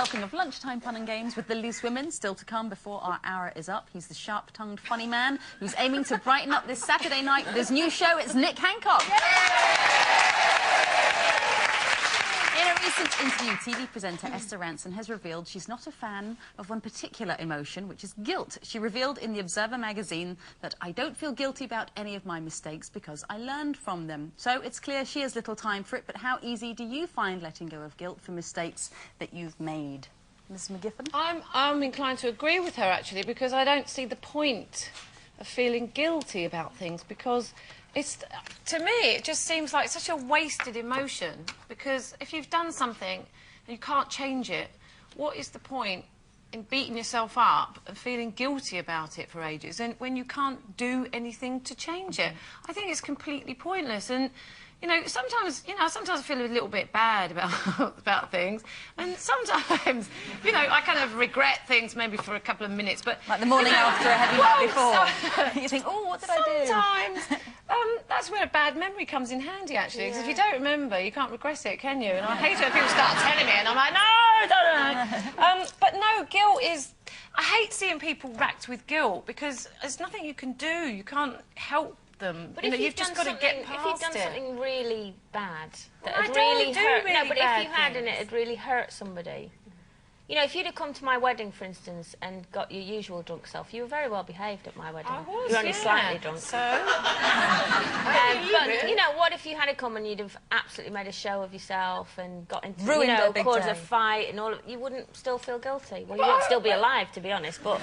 helping of lunchtime fun and games with the loose women still to come before our hour is up. He's the sharp-tongued funny man who's aiming to brighten up this Saturday night with his new show. It's Nick Hancock. In a recent interview, TV presenter Esther Rantzen has revealed she's not a fan of one particular emotion, which is guilt. She revealed in The Observer magazine that I don't feel guilty about any of my mistakes because I learned from them. So it's clear she has little time for it, but how easy do you find letting go of guilt for mistakes that you've made? Mrs. McGiffin? I'm inclined to agree with her, actually, because I don't see the point of feeling guilty about things, because to me, it just seems like such a wasted emotion, because if you've done something and you can't change it, what is the point in beating yourself up and feeling guilty about it for ages and when you can't do anything to change it? I think it's completely pointless. And sometimes I feel a little bit bad about things, and sometimes, I kind of regret things maybe for a couple of minutes, but... Like the morning after a heavy night before. You think, oh, what did I do? Sometimes, that's where a bad memory comes in handy, actually, because if you don't remember, you can't regret it, can you? And I hate it when people start telling me, and I'm like, no, don't. But no, guilt is... I hate seeing people racked with guilt, because there's nothing you can do. You can't help them. But you've just got to get past it. If you've done something really bad that had really hurt... No, but if you had and it had really hurt somebody... if you'd have come to my wedding, for instance, and got your usual drunk self, you were very well behaved at my wedding. I was, you were only slightly drunk. So... but, what if you had come and you'd have absolutely made a show of yourself and got into, caused a fight and all of... You wouldn't still feel guilty. Well, you wouldn't still be alive, to be honest, but...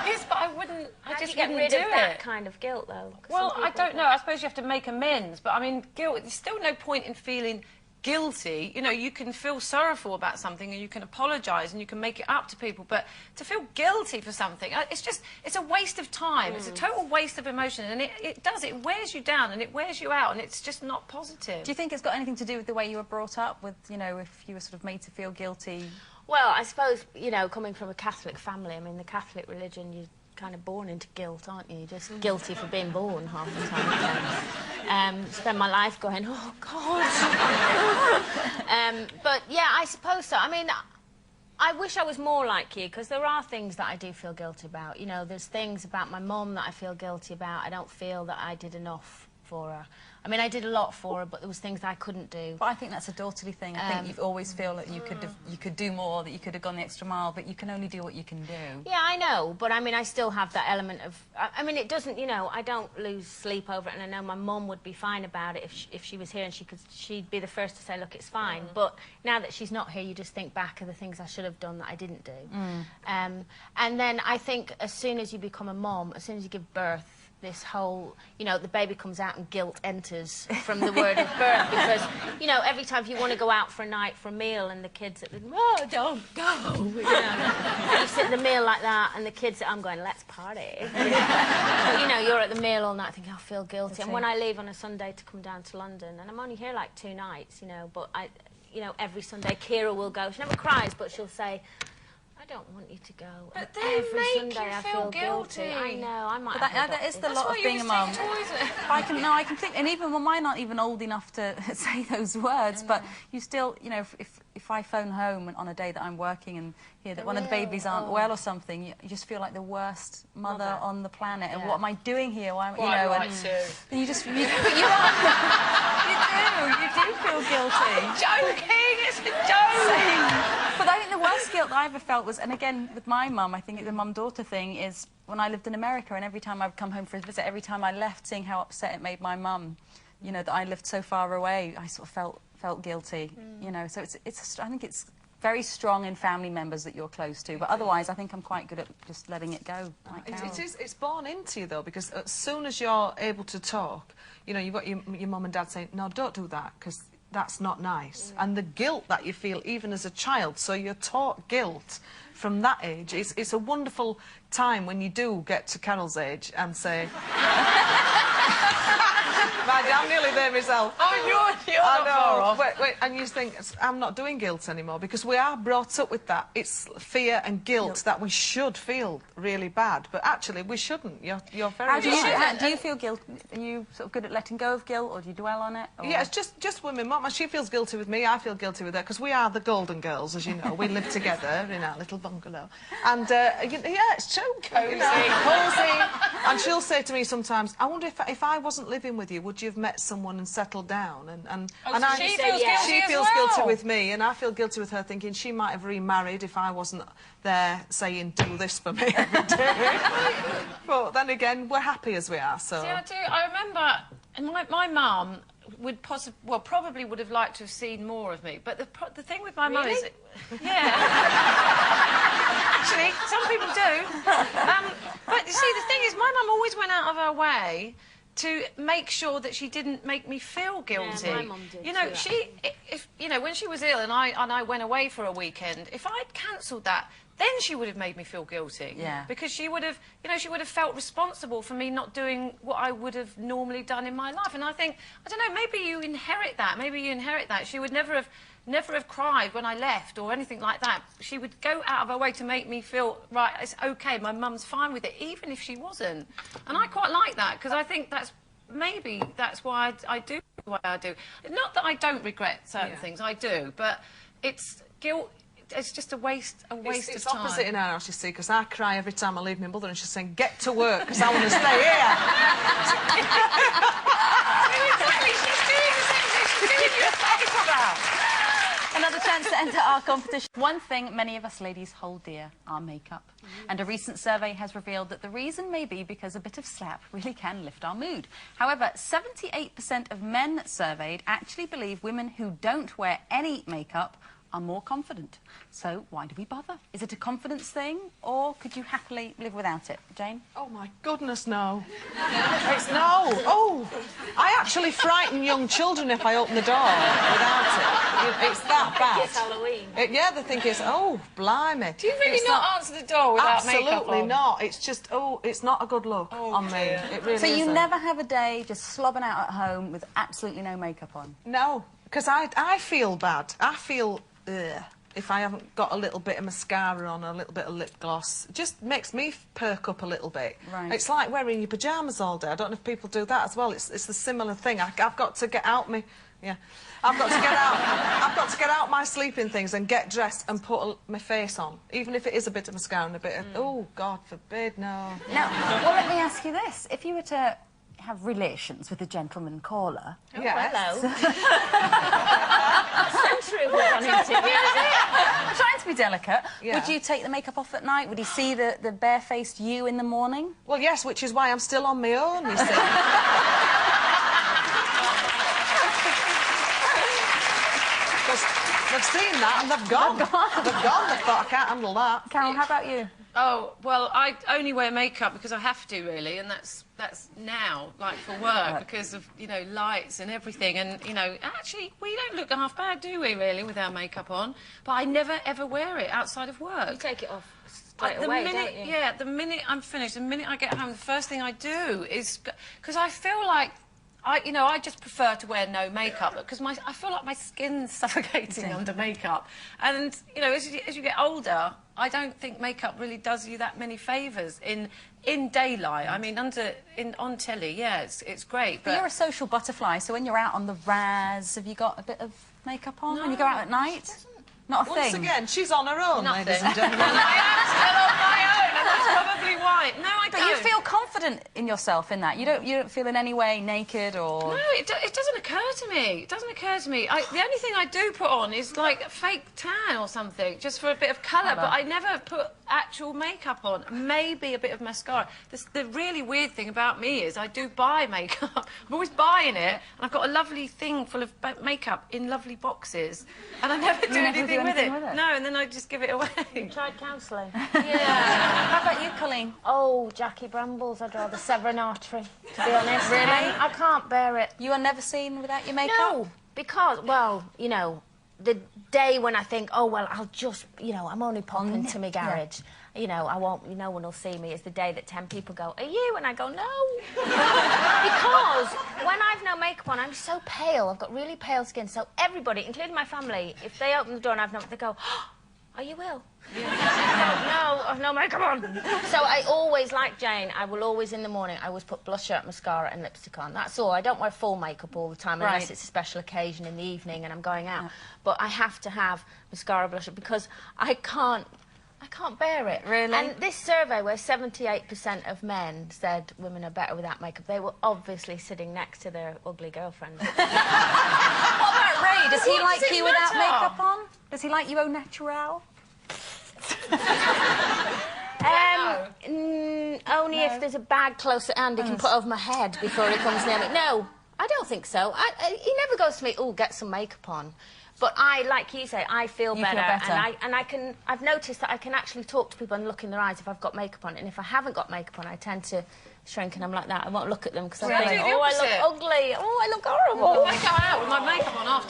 Yes, but I wouldn't... I just wouldn't do it. How do you get rid of that kind of guilt, though? Well, I don't know. I suppose you have to make amends, but, I mean, guilt... There's still no point in feeling... guilty. You can feel sorrowful about something and you can apologise and you can make it up to people, but to feel guilty for something, it's a waste of time. It's a total waste of emotion, and it wears you down and it wears you out, and it's just not positive. Do you think it's got anything to do with the way you were brought up, with, if you were sort of made to feel guilty? Well, I suppose, coming from a Catholic family, I mean, the Catholic religion, you're kind of born into guilt, aren't you? Just guilty for being born half the time. Spend my life going, oh, God. But, yeah, I suppose so. I mean, I wish I was more like you, because there are things that I do feel guilty about. There's things about my mum that I feel guilty about. I don't feel that I did enough for her. I mean, I did a lot for her, but there was things I couldn't do. But I think that's a daughterly thing. I think you always feel that you could do more, that you could have gone the extra mile, but you can only do what you can do. Yeah, I know, but I mean, I still have that element of... I mean, it doesn't, I don't lose sleep over it, and I know my mum would be fine about it if she was here, and she'd be the first to say, look, it's fine. But now that she's not here, you just think back of the things I should have done that I didn't do. And then I think as soon as you become a mum, as soon as you give birth, this whole, the baby comes out and guilt enters from the word of birth, because, every time you want to go out for a night for a meal and the kids at the, oh, don't go, and you sit at the meal like that and the kids, I'm going, let's party. But, you're at the meal all night thinking, I feel guilty. And when I leave on a Sunday to come down to London, and I'm only here like 2 nights, but every Sunday Kira will go, she never cries, but she'll say, I don't want you to go. But every Sunday I feel guilty. I know, I might have that is the lot of being a mum. I can think, and even mine aren't even old enough to say those words, but you still, if I phone home on a day that I'm working and hear that one of the babies aren't well or something, you just feel like the worst mother on the planet. And what am I doing here? Why, and you just, you are. You do feel guilty. I'm joking, it's a joke. But I think the worst guilt that I ever felt was, and again, with my mum, I think the mum-daughter thing is when I lived in America, and every time I'd come home for a visit, every time I left, seeing how upset it made my mum, that I lived so far away, I sort of felt guilty, So I think it's very strong in family members that you're close to, but otherwise I think I'm quite good at just letting it go. It's born into you, though, because as soon as you're able to talk, you've got your mum and dad saying, no, don't do that, because that's not nice. And the guilt that you feel even as a child, so you're taught guilt from that age. It's a wonderful time when you do get to Carol's age and say, my I'm nearly there myself. Oh, you're I not know. far off. Wait, and you think, I'm not doing guilt anymore, because we are brought up with that. It's fear and guilt that we should feel really bad, but actually we shouldn't. You're very How do you, right. do you feel guilt? Are you sort of good at letting go of guilt, or do you dwell on it? Or? Yeah, it's just with my mum. She feels guilty with me, I feel guilty with her, because we are the Golden Girls, as you know. We live together in our little bungalow. And, yeah, it's true. Cosy. You know, cosy. And she'll say to me sometimes, I wonder if I wasn't living with you, would you have met someone and settled down? And so she feels guilty she as feels well. guilty with me, and I feel guilty with her, thinking she might have remarried if I wasn't there saying, do this for me every day. But then again, we're happy as we are, so... See, I do. I remember, and my mum would probably would have liked to have seen more of me. But the thing with my mum is, yeah, actually, some people do. But you see, the thing is, my mum always went out of her way to make sure that she didn't make me feel guilty. Yeah, my mum did you know, too, if you know, when she was ill and I went away for a weekend, if I'd cancelled that, then she would have made me feel guilty. Yeah. Because she would have, you know, she would have felt responsible for me not doing what I would have normally done in my life. And I think, I don't know, maybe you inherit that. Maybe you inherit that. She would never have cried when I left or anything like that. She would go out of her way to make me feel, right, it's OK, my mum's fine with it, even if she wasn't. And I quite like that, because I think maybe that's why I do the way I do. Not that I don't regret certain things, I do, but it's guilt. It's just a waste of time. It's opposite in our house, you see, because I cry every time I leave my mother and she's saying, get to work, because I want to stay here. Exactly, she's doing the same thing. She's doing you a favour. Another chance to enter our competition. One thing many of us ladies hold dear, our makeup. And a recent survey has revealed that the reason may be because a bit of slap really can lift our mood. However, 78% of men surveyed actually believe women who don't wear any makeup are more confident. So why do we bother? Is it a confidence thing, or could you happily live without it? Jane? Oh, my goodness, no. It's no. Oh, I actually frighten young children if I open the door without it. It's that bad. It's Halloween. Yeah, they think it's, oh, blimey. Do you really not answer the door without makeup on? Absolutely not. It's just, oh, it's not a good look on me. It really So you isn't. never have a day just slobbing out at home with absolutely no makeup on? No, because I feel bad. I feel... if I haven't got a little bit of mascara on, a little bit of lip gloss, it just makes me perk up a little bit. Right. It's like wearing your pyjamas all day. I don't know if people do that as well. It's the similar thing. I've got to get out my... Yeah. I've got to get out my sleeping things and get dressed and put my face on, even if it is a bit of mascara and a bit of... Oh, God forbid, no. Now, well, let me ask you this. If you were to have relations with a gentleman caller... Oh, Yes. hello. Century we've gone into, I'm trying to be delicate. Yeah. Would you take the makeup off at night? Would he see the bare-faced you in the morning? Well, yes, which is why I'm still on my own, you see. Because they've seen that and they've gone. They've gone. They've thought, I can't handle that. Carol, how about you? Oh, well, I only wear makeup because I have to, really, and that's now, like, for work, because of, you know, lights and everything, and, you know, actually, we don't look half bad, do we, really, with our makeup on? But I never, ever wear it outside of work. You take it off straight away, don't you? Yeah, the minute I'm finished, the minute I get home, the first thing I do is... Because I feel like... I just prefer to wear no makeup because I feel like my skin's suffocating under makeup. And, you know, as you get older, I don't think makeup really does you that many favours in daylight. I mean, on telly, yeah, it's great. But you're a social butterfly, so when you're out on the Raz, have you got a bit of makeup on when you go out at night? Not a Once thing? again, she's on her own, Nothing. ladies and gentlemen. I am still on my own, and that's probably why. No, I But don't. you feel confident in yourself in that? You don't feel in any way naked or... No, it doesn't occur to me. It doesn't occur to me. The only thing I do put on is, like, a fake tan or something, just for a bit of colour, but I never put actual makeup on. Maybe a bit of mascara. The really weird thing about me is I do buy makeup. I'm always buying it, and I've got a lovely thing full of makeup in lovely boxes, and I never do anything with it. No, and then I just give it away. You tried counselling? Yeah. How about you, Coleen? Oh, Jackie Brambles, I'd rather sever an artery, to be honest. Really? I can't bear it. You are never seen without your makeup? No, because, well, you know, the day when I think, oh, well, I'll just, you know, I'm only popping to my garage. You know, I won't, no one will see me, is the day that 10 people go, are you? And I go, no. Because when I've no no makeup on, I'm so pale. I've got really pale skin. So everybody, including my family, if they open the door and I've not, they go, oh, are you ill? No, I've no makeup on. So I always, like Jane, I will always in the morning, I always put blusher, mascara and lipstick on. That's all. I don't wear full makeup all the time unless it's a special occasion in the evening and I'm going out. But I have to have mascara, blusher because I can't bear it. Really? And this survey where 78% of men said women are better without makeup, they were obviously sitting next to their ugly girlfriend. What about Ray? Does he like you without matter? makeup on? Does he like you au naturel? Only if there's a bag close at hand he can put over my head before he comes near me. No, I don't think so. He never goes to me, oh, get some makeup on. But like you say, I feel better. And I've noticed that I can actually talk to people and look in their eyes if I've got makeup on. And if I haven't got makeup on, I tend to shrink and I'm like that. I won't look at them because I think, oh, I look ugly. Oh, I look horrible. I go out with my makeup on after.